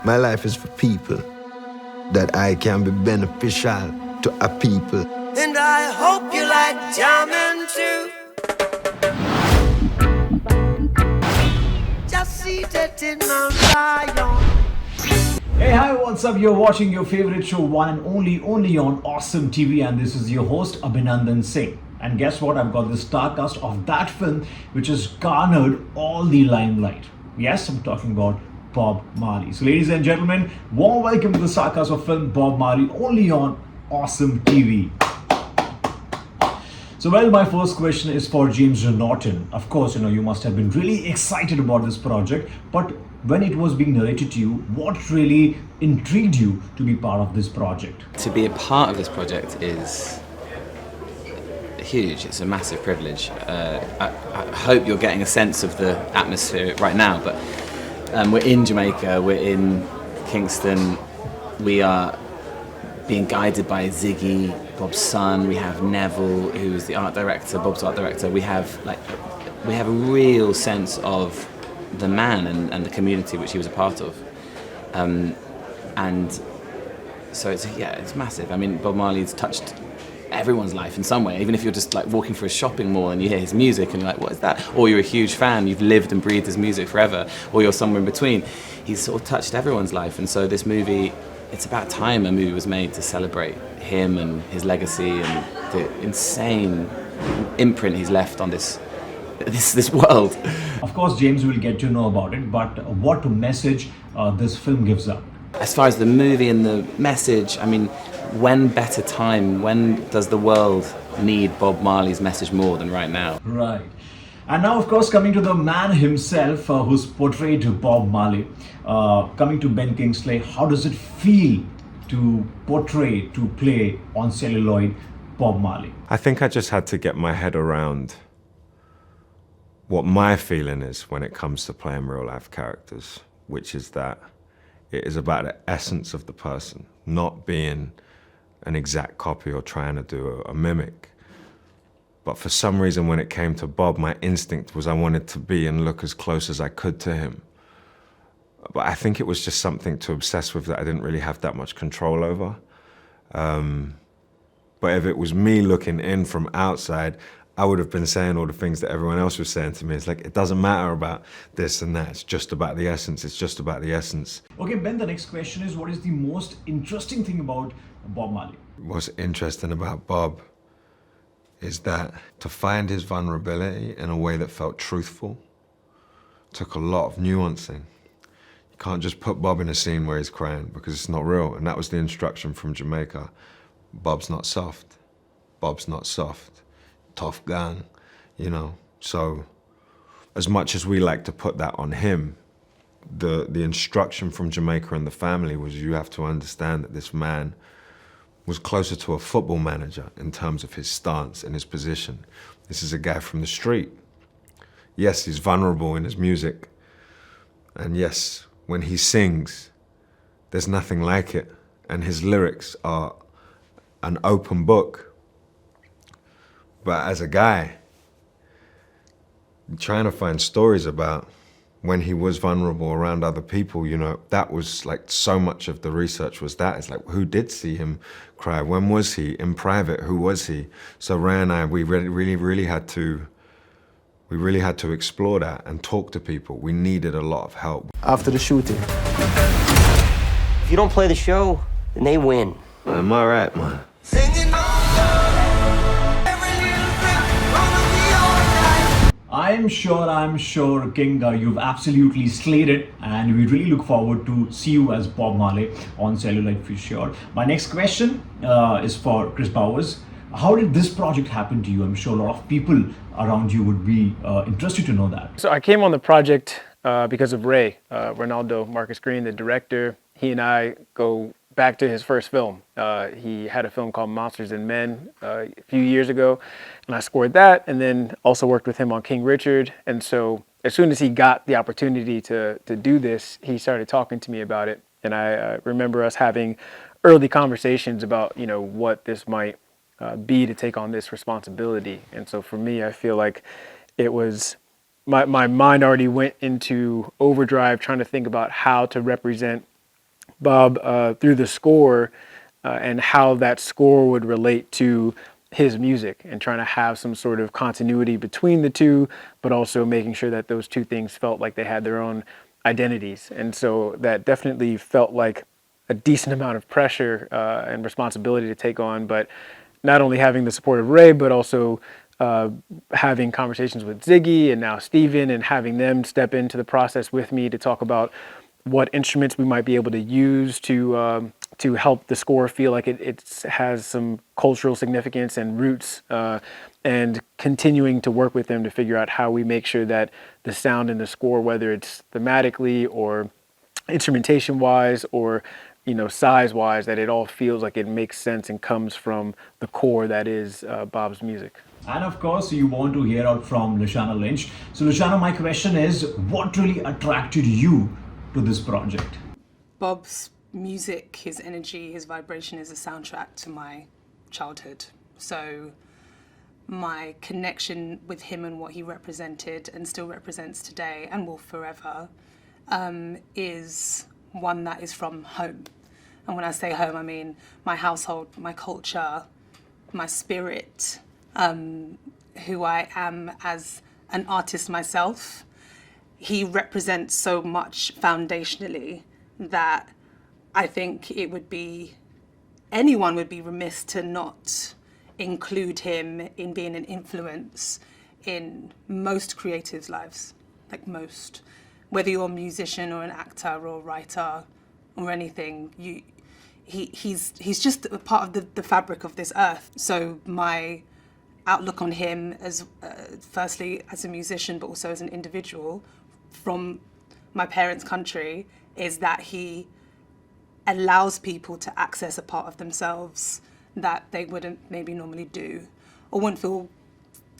My life is for people, that I can be beneficial to a people. And I hope you like jamming too. Just seated in my lion. Hey, hi, what's up? You're watching your favorite show, one and only on Awesome TV, and this is your host, Abhinandan Singh. And guess what? I've got the star cast of that film, which has garnered all the limelight. Yes, I'm talking about Bob Marley. So, ladies and gentlemen, warm welcome to the star cast of film Bob Marley, only on Awesome TV. So, well, my first question is for James Norton. Of course, you must have been really excited about this project, but when it was being narrated to you, what really intrigued you to be part of this project? To be a part of this project is huge. It's a massive privilege. I hope you're getting a sense of the atmosphere right now, but we're in Jamaica, we're in Kingston, we are being guided by Ziggy, Bob's son. We have Neville, who's the art director, Bob's art director. We have a real sense of the man and the community which he was a part of, and so it's massive. I mean, Bob Marley's touched everyone's life in some way, even if you're just like walking through a shopping mall and you hear his music and you're like, what is that? Or you're a huge fan, you've lived and breathed his music forever, or you're somewhere in between. He's sort of touched everyone's life, and so this movie, it's about time a movie was made to celebrate him and his legacy and the insane imprint he's left on this world. Of course, James will get to know about it, but what message this film gives up? As far as the movie and the message, I mean, when better time, when does the world need Bob Marley's message more than right now? Right. And now, of course, coming to the man himself who's portrayed Bob Marley, coming to Ben Kingsley, how does it feel to play on celluloid Bob Marley? I think I just had to get my head around what my feeling is when it comes to playing real life characters, which is that it is about the essence of the person, not being an exact copy or trying to do a mimic. But for some reason, when it came to Bob, my instinct was I wanted to be and look as close as I could to him. But I think it was just something to obsess with that I didn't really have that much control over. But if it was me looking in from outside, I would have been saying all the things that everyone else was saying to me. It's like, it doesn't matter about this and that. It's just about the essence. It's just about the essence. Okay, Ben, the next question is, what is the most interesting thing about Bob Marley? What's interesting about Bob is that to find his vulnerability in a way that felt truthful took a lot of nuancing. You can't just put Bob in a scene where he's crying because it's not real. And that was the instruction from Jamaica. Bob's not soft. Bob's not soft. Tough gang, So as much as we like to put that on him, the instruction from Jamaica and the family was, you have to understand that this man was closer to a football manager in terms of his stance and his position. This is a guy from the street. Yes, he's vulnerable in his music. And yes, when he sings, there's nothing like it. And his lyrics are an open book. But as a guy, trying to find stories about when he was vulnerable around other people, that was like so much of the research was that. It's like, who did see him cry? When was he? In private, who was he? So Ray and I, we really had to explore that and talk to people. We needed a lot of help. After the shooting. If you don't play the show, then they win. Am I right, man? I'm sure, King, you've absolutely slayed it, and we really look forward to see you as Bob Marley on celluloid for sure. My next question is for Chris Bowers. How did this project happen to you? I'm sure a lot of people around you would be interested to know that. So I came on the project because of Ray Reinaldo, Marcus Green, the director. He and I go back to his first film. He had a film called Monsters and Men a few years ago, and I scored that, and then also worked with him on King Richard. And so as soon as he got the opportunity to do this, he started talking to me about it. And I remember us having early conversations about, what this might be to take on this responsibility. And so for me, I feel like it was, my mind already went into overdrive trying to think about how to represent Bob through the score and how that score would relate to his music, and trying to have some sort of continuity between the two, but also making sure that those two things felt like they had their own identities. And so that definitely felt like a decent amount of pressure and responsibility to take on, but not only having the support of Ray, but also having conversations with Ziggy and now Steven, and having them step into the process with me to talk about what instruments we might be able to use to help the score feel like it has some cultural significance and roots, and continuing to work with them to figure out how we make sure that the sound in the score, whether it's thematically or instrumentation wise or size wise, that it all feels like it makes sense and comes from the core that is Bob's music. And of course, you want to hear out from Lashana Lynch. So, Lashana, my question is, what really attracted you to this project? Bob's music, his energy, his vibration is a soundtrack to my childhood. So my connection with him and what he represented and still represents today and will forever is one that is from home. And when I say home, I mean my household, my culture, my spirit, who I am as an artist myself. He represents so much foundationally that I think anyone would be remiss to not include him in being an influence in most creatives' lives, like most. Whether you're a musician or an actor or a writer or anything, he's just a part of the fabric of this earth. So my outlook on him as firstly as a musician, but also as an individual from my parents' country, is that he allows people to access a part of themselves that they wouldn't maybe normally do or wouldn't feel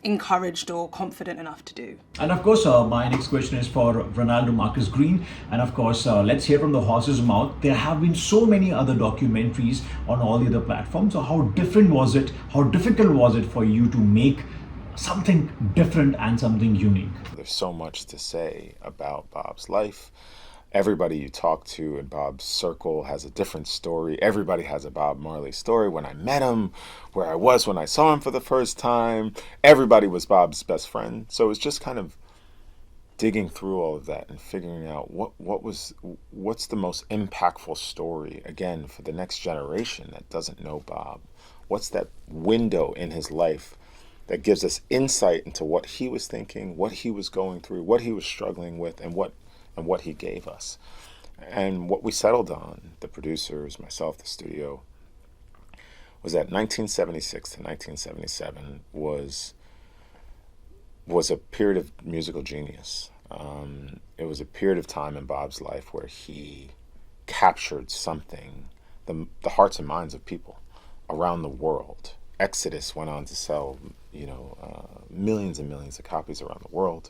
encouraged or confident enough to do. And of course, my next question is for Reinaldo Marcus Green. And of course, let's hear from the horse's mouth. There have been so many other documentaries on all the other platforms. So how different was it? How difficult was it for you to make something different and something unique? There's so much to say about Bob's life. Everybody you talk to in Bob's circle has a different story. Everybody has a Bob Marley story. When I met him, where I was when I saw him for the first time, everybody was Bob's best friend. So it's just kind of digging through all of that and figuring out what's the most impactful story, again, for the next generation that doesn't know Bob. What's that window in his life that gives us insight into what he was thinking, what he was going through, what he was struggling with, and what he gave us. And what we settled on, the producers, myself, the studio, was that 1976 to 1977 was a period of musical genius. It was a period of time in Bob's life where he captured something, the hearts and minds of people around the world. Exodus went on to sell, millions and millions of copies around the world.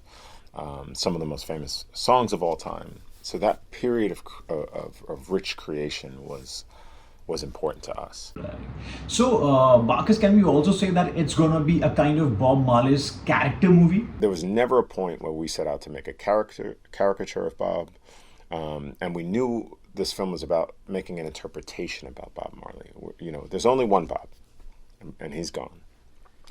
Some of the most famous songs of all time. So that period of rich creation was important to us. So, Marcus, can we also say that it's going to be a kind of Bob Marley's character movie? There was never a point where we set out to make a caricature of Bob, and we knew this film was about making an interpretation about Bob Marley. There's only one Bob, and he's gone.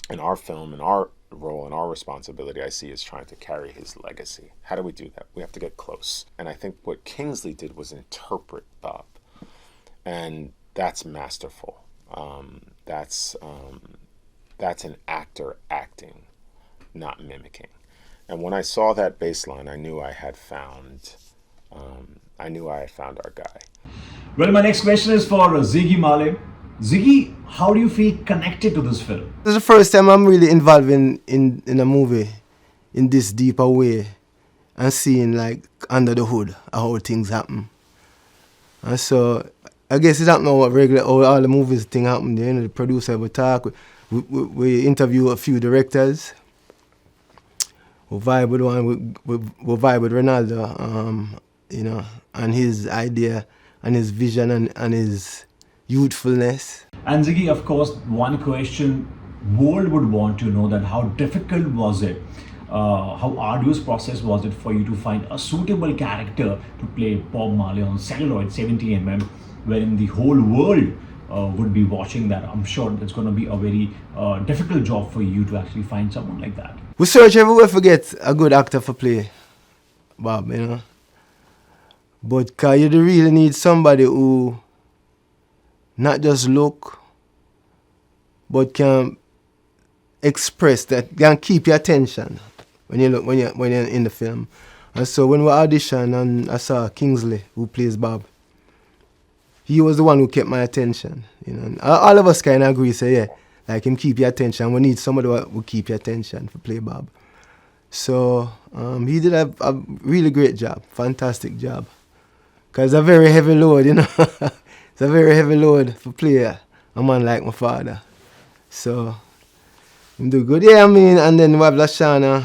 And our film and our role and our responsibility, I see, is trying to carry his legacy. How do we do that? We have to get close. And I think what Kingsley did was interpret Bob. And that's masterful. That's an actor acting, not mimicking. And when I saw that baseline, I knew I had found our guy. Well, my next question is for Ziggy Marley. Ziggy, how do you feel connected to this film? This is the first time I'm really involved in a movie in this deeper way and seeing like under the hood how things happen. And so I guess it's not know what all the movies thing happen there. The producer will talk. We interview a few directors. We vibe with one. We vibe with Reinaldo, and his idea and his vision and his youthfulness. And Ziggy, of course, one question world would want to know, that how difficult was it how arduous process was it for you to find a suitable character to play Bob Marley on celluloid 70mm, wherein the whole world would be watching that? I'm sure it's going to be a very difficult job for you to actually find someone like that. We search everywhere to get a good actor for play Bob, you know. But you really need somebody who not just look, but can express, that can keep your attention when you're in the film. And so when we auditioned and I saw Kingsley, who plays Bob, he was the one who kept my attention. You know, and all of us kind of agree, say, yeah, like him keep your attention. We need somebody who will keep your attention to play Bob. So he did a really great job, fantastic job. Because it's a very heavy load, you know. It's a very heavy load for play a man like my father. So, him do good. Yeah, I mean, and then we have Lashana,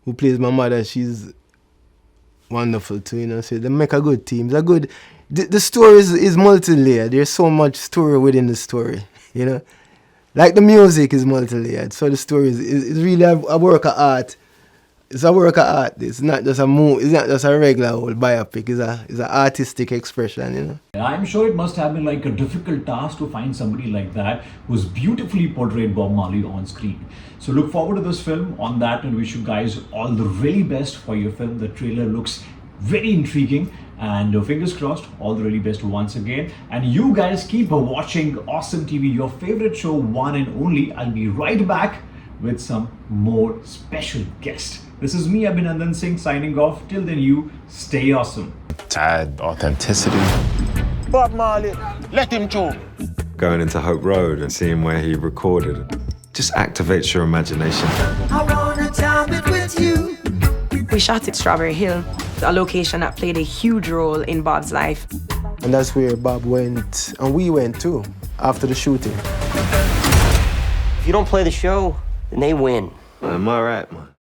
who plays my mother. She's wonderful too, you know. So they make a good team. It's a good... The story is multi-layered. There's so much story within the story, you know. Like the music is multi-layered. So the story is really a work of art. It's a work of art. It's not just a movie. It's not just a regular old biopic. It's an artistic expression, you know. I'm sure it must have been like a difficult task to find somebody like that who's beautifully portrayed Bob Marley on screen. So look forward to this film. On that, and wish you guys all the really best for your film. The trailer looks very intriguing, and fingers crossed, all the really best once again. And you guys keep watching Awesome TV, your favorite show, one and only. I'll be right back with some more special guests. This is me, Abhinandan Singh, signing off. Till then, you stay awesome. To add authenticity. Bob Marley, let him go. Going into Hope Road and seeing where he recorded just activates your imagination. I wanna jam it with you. We shot at Strawberry Hill, a location that played a huge role in Bob's life. And that's where Bob went, and we went too, after the shooting. If you don't play the show, then they win. Am I right, man?